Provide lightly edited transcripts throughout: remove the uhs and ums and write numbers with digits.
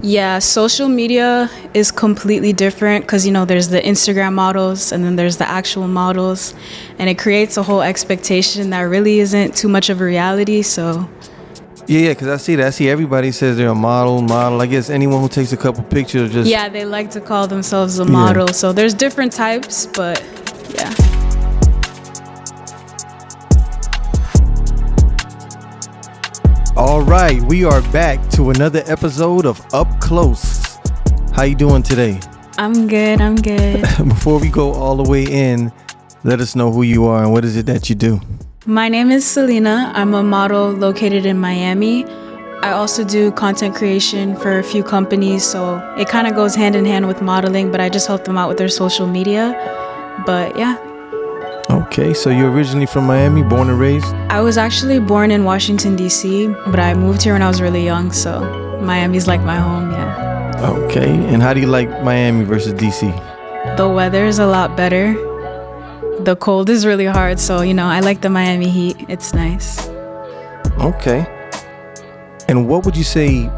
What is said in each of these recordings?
Yeah, social media is completely different because, there's the Instagram models and then there's the actual models, and it creates a whole expectation that really isn't too much of a reality. So, Yeah, because I see that. I see everybody says they're a model. I guess anyone who takes a couple pictures just... yeah, they like to call themselves a model. Yeah. So there's different types, but yeah. All right, we are back to another episode of Up Close. How you doing today? I'm good. Before we go all the way in, let us know who you are and what is it that you do. My name is Celena. I'm a model located in Miami. I also do content creation for a few companies, so it kind of goes hand in hand with modeling, but I just help them out with their social media. But yeah. Okay, so you're originally from Miami, born and raised? I was actually born in Washington, D.C., but I moved here when I was really young, so Miami's like my home, yeah. Okay, and how do you like Miami versus D.C.? The weather is a lot better. The cold is really hard, so, I like the Miami heat. It's nice. Okay. And what would you say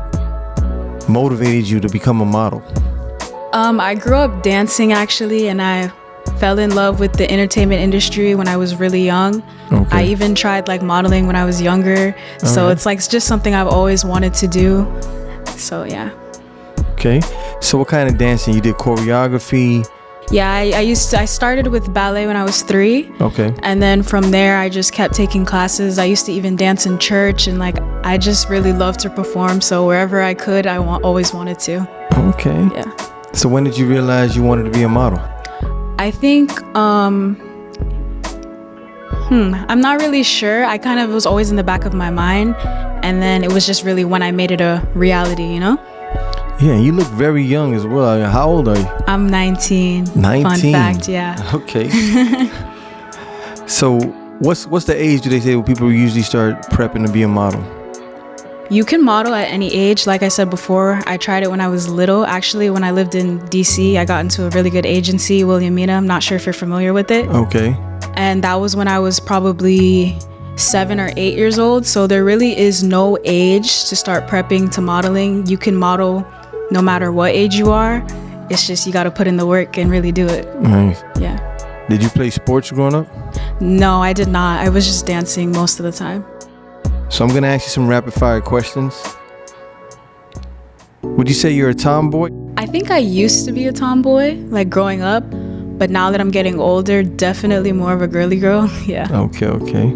motivated you to become a model? I grew up dancing, actually, and I fell in love with the entertainment industry when I was really young. Okay. I even tried modeling when I was younger. So it's just something I've always wanted to do. So yeah. Okay. So what kind of dancing? You did choreography? Yeah, I started with ballet when I was 3. Okay. And then from there, I just kept taking classes. I used to even dance in church, and I just really loved to perform. So wherever I could, I always wanted to. Okay. Yeah. So when did you realize you wanted to be a model? I think, I'm not really sure. I kind of was always in the back of my mind. And then it was just really when I made it a reality, Yeah, you look very young as well. How old are you? I'm 19. 19? Fun fact, yeah. Okay. So what's the age do they say when people usually start prepping to be a model? You can model at any age. Like I said before, I tried it when I was little. Actually, when I lived in DC, I got into a really good agency, Williamina. I'm not sure if you're familiar with it. Okay. And that was when I was probably 7 or 8 years old. So there really is no age to start prepping to modeling. You can model no matter what age you are. It's just you got to put in the work and really do it. Nice. Yeah. Did you play sports growing up? No, I did not. I was just dancing most of the time. So I'm going to ask you some rapid fire questions. Would you say you're a tomboy? I think I used to be a tomboy, growing up. But now that I'm getting older, definitely more of a girly girl. Yeah. Okay.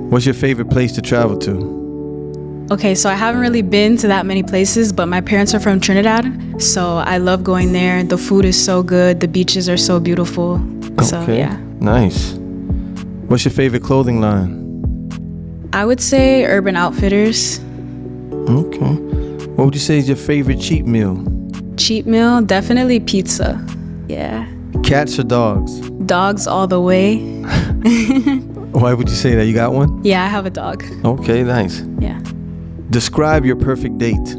What's your favorite place to travel to? Okay, so I haven't really been to that many places, but my parents are from Trinidad, so I love going there. The food is so good. The beaches are so beautiful. So, okay. Yeah. Nice. What's your favorite clothing line? I would say Urban Outfitters. Okay. What would you say is your favorite cheap meal? Cheap meal? Definitely pizza. Yeah. Cats or dogs? Dogs all the way. Why would you say that? You got one? Yeah, I have a dog. Okay, nice. Yeah. Describe your perfect date.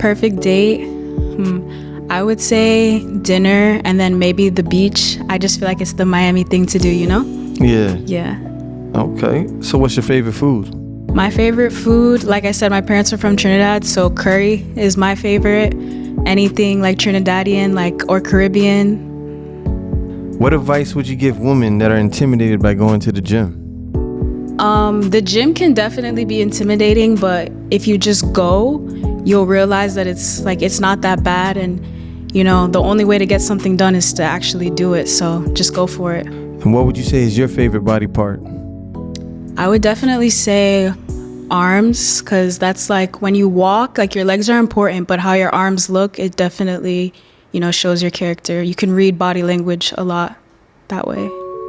Perfect date? I would say dinner and then maybe the beach. I just feel like it's the Miami thing to do, Yeah. Yeah. Okay. So what's your favorite food? My favorite food, like I said, my parents are from Trinidad, so curry is my favorite. Anything Trinidadian, or Caribbean. What advice would you give women that are intimidated by going to the gym? The gym can definitely be intimidating, but if you just go, you'll realize that it's not that bad, and the only way to get something done is to actually do it. So just go for it. And what would you say is your favorite body part? I would definitely say arms, because that's when you walk, your legs are important, but how your arms look, it definitely, shows your character. You can read body language a lot that way.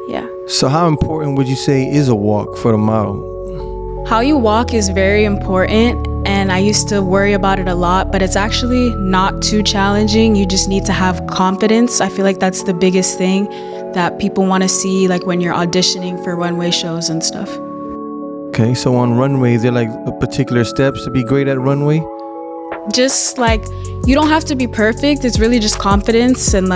Yeah. So how important would you say is a walk for the model? How you walk is very important, and I used to worry about it a lot, but it's actually not too challenging. You just need to have confidence. I feel like that's the biggest thing that people want to see, when you're auditioning for runway shows and stuff. Okay, so on runway, is there particular steps to be great at runway? Just you don't have to be perfect. It's really just confidence and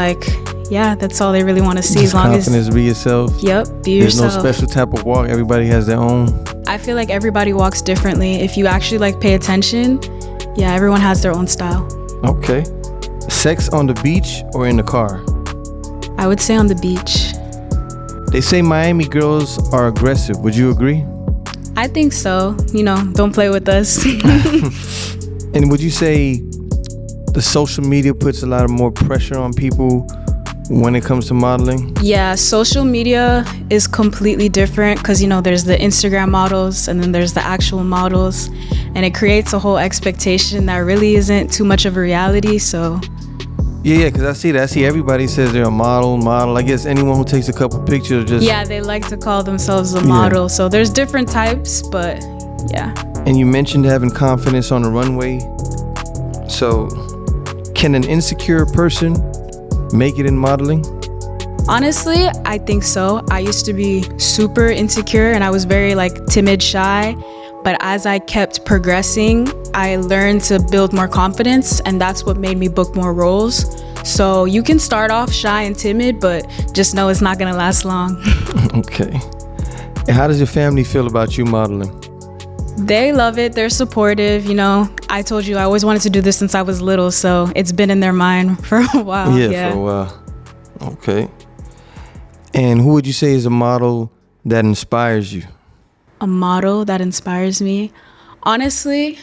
yeah, that's all they really want to see. Just as long confidence, be yourself. Yep, be There's yourself. no special type of walk. Everybody has their own. I feel like everybody walks differently. If you actually pay attention, yeah, everyone has their own style. Okay. Sex on the beach or in the car? I would say on the beach. They say Miami girls are aggressive. Would you agree? I think so. Don't play with us. And would you say the social media puts a lot of more pressure on people when it comes to modeling? Yeah, social media is completely different because, there's the Instagram models and then there's the actual models. And it creates a whole expectation that really isn't too much of a reality, so... Yeah, because I see that. I see everybody says they're a model. I guess anyone who takes a couple pictures just... Yeah, they like to call themselves a model. So there's different types, but yeah. And you mentioned having confidence on the runway. So can an insecure person make it in modeling? Honestly, I think so. I used to be super insecure and I was very timid, shy. But as I kept progressing, I learned to build more confidence, and that's what made me book more roles. So you can start off shy and timid, but just know it's not gonna last long. Okay. And how does your family feel about you modeling? They love it. They're supportive. I told you I always wanted to do this since I was little, so it's been in their mind for a while. Yeah, for a while. Okay. And who would you say is a model that inspires you? A model that inspires me? Honestly,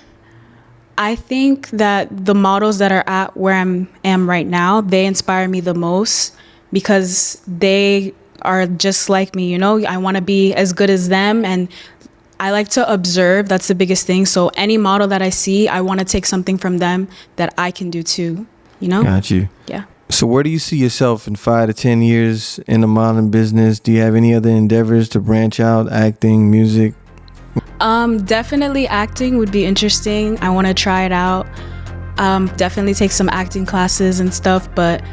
I think that the models that are at where I am right now, they inspire me the most because they are just like me, I want to be as good as them, and I like to observe. That's the biggest thing. So any model that I see, I want to take something from them that I can do too, Got you. Yeah. So where do you see yourself in 5 to 10 years in the modeling business? Do you have any other endeavors to branch out, acting, music? Definitely acting would be interesting. I want to try it out. Definitely take some acting classes and stuff. But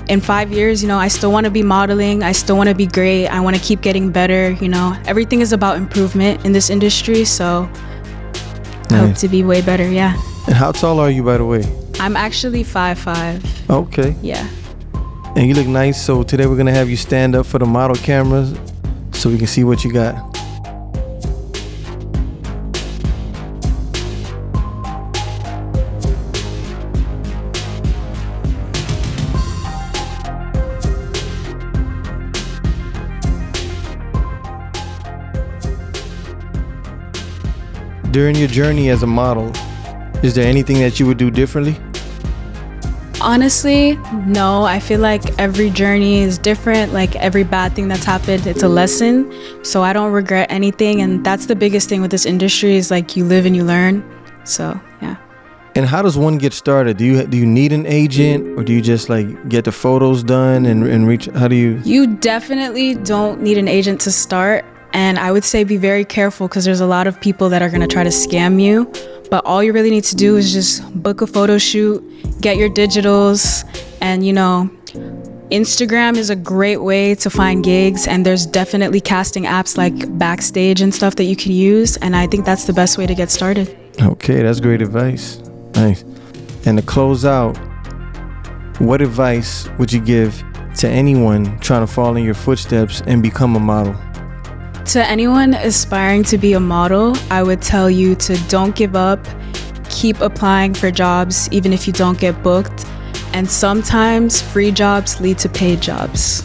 in 5 years, I still want to be modeling. I still want to be great. I want to keep getting better. Everything is about improvement in this industry. So I hope to be way better. Yeah. And how tall are you, by the way? I'm actually 5'5". Okay. Yeah. And you look nice. So today we're going to have you stand up for the model cameras so we can see what you got. During your journey as a model, is there anything that you would do differently? Honestly, no. I feel like every journey is different. Every bad thing that's happened, it's a lesson. So I don't regret anything. And that's the biggest thing with this industry is you live and you learn. So, yeah. And how does one get started? Do you need an agent, or do you just get the photos done and reach? How do you? You definitely don't need an agent to start. And I would say be very careful because there's a lot of people that are going to try to scam you. But all you really need to do is just book a photo shoot, get your digitals, and Instagram is a great way to find gigs, and there's definitely casting apps like Backstage and stuff that you can use, and I think that's the best way to get started. Okay, that's great advice. Nice. And to close out, what advice would you give to anyone trying to follow in your footsteps and become a model? To anyone aspiring to be a model, I would tell you to don't give up, keep applying for jobs even if you don't get booked, and sometimes free jobs lead to paid jobs.